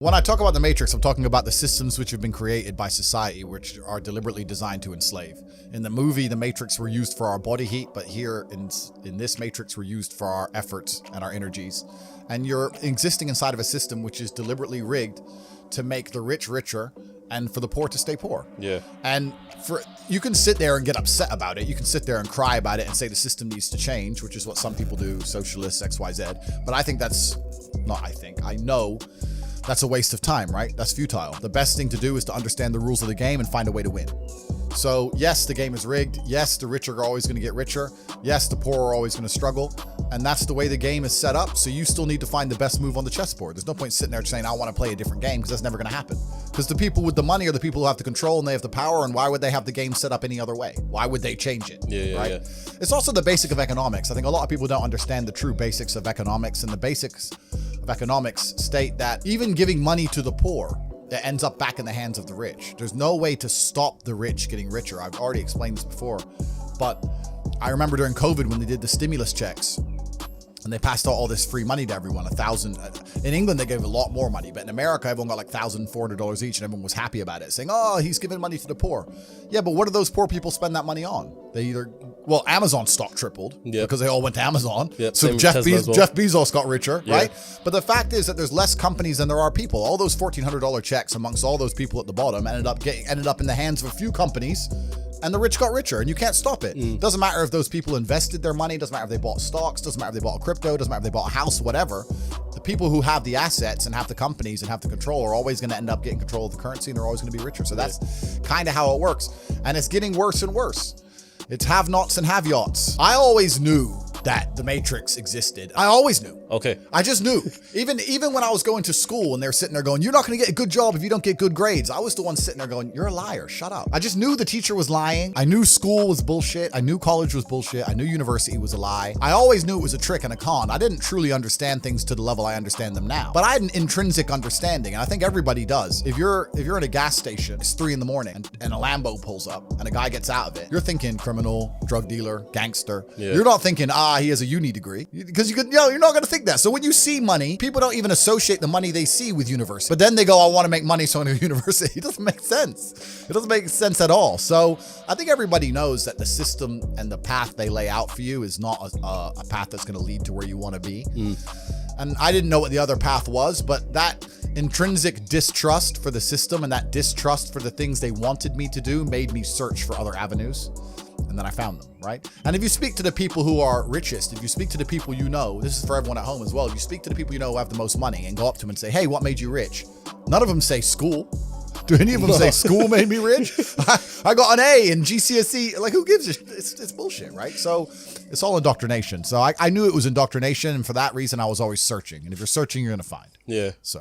When I talk about the Matrix, I'm talking about the systems which have been created by society, which are deliberately designed to enslave. In the movie, the Matrix were used for our body heat, but here in this Matrix, we're used for our efforts and our energies. And you're existing inside of a system which is deliberately rigged to make the rich richer and for the poor to stay poor. Yeah. And you can sit there and get upset about it. You can sit there and cry about it and say the system needs to change, which is what some people do, socialists, XYZ. But I know that's a waste of time, right? That's futile. The best thing to do is to understand the rules of the game and find a way to win. So yes, the game is rigged. Yes, the rich are always going to get richer. Yes, the poor are always going to struggle. And that's the way the game is set up. So you still need to find the best move on the chessboard. There's no point sitting there saying, I want to play a different game, because that's never going to happen. Because the people with the money are the people who have the control and they have the power. And why would they have the game set up any other way? Why would they change it? Right? It's also the basic of economics. I think a lot of people don't understand the true basics of economics, and the basics of economics state that even giving money to the poor, that ends up back in the hands of the rich. There's no way to stop the rich getting richer. I've already explained this before, but I remember during COVID when they did the stimulus checks and they passed out all this free money to everyone, $1,000. In England, they gave a lot more money, but in America, everyone got like $1,400 each and everyone was happy about it, saying, oh, he's giving money to the poor. Yeah, but what do those poor people spend that money on? They either, well, Amazon stock tripled because they all went to Amazon. So Jeff Bezos got richer, right? But the fact is that there's less companies than there are people. All those $1,400 checks amongst all those people at the bottom ended up in the hands of a few companies, and the rich got richer, and you can't stop it. Doesn't matter if those people invested their money, doesn't matter if they bought stocks, doesn't matter if they bought crypto, doesn't matter if they bought a house, whatever. The people who have the assets and have the companies and have the control are always going to end up getting control of the currency, and they're always going to be richer. So that's kind of how it works. And it's getting worse and worse. It's have-nots and have-yachts. I always knew that the Matrix existed. I always knew. Okay. I just knew. Even when I was going to school and they're sitting there going, you're not going to get a good job if you don't get good grades. I was the one sitting there going, you're a liar. Shut up. I just knew the teacher was lying. I knew school was bullshit. I knew college was bullshit. I knew university was a lie. I always knew it was a trick and a con. I didn't truly understand things to the level I understand them now. But I had an intrinsic understanding, and I think everybody does. If you're in a gas station, it's 3 a.m. and a Lambo pulls up and a guy gets out of it, you're thinking criminal, drug dealer, gangster. You're not thinking, he has a uni degree, because you're not going to think that. So when you see money, people don't even associate the money they see with university. But then they go, I want to make money, so I'm going to university. It doesn't make sense. It doesn't make sense at all. So I think everybody knows that the system and the path they lay out for you is not a path that's going to lead to where you want to be. And I didn't know what the other path was, but that intrinsic distrust for the system and that distrust for the things they wanted me to do made me search for other avenues. And then I found them, right? And if you speak to the people who are richest, if you speak to the people you know, this is for everyone at home as well, if you speak to the people you know who have the most money and go up to them and say, hey, what made you rich? None of them say school. Do any of them say school made me rich? I got an A in GCSE. Like, who gives a shit? It's bullshit, right? So it's all indoctrination. So I knew it was indoctrination, and for that reason, I was always searching. And if you're searching, you're going to find. Yeah. So.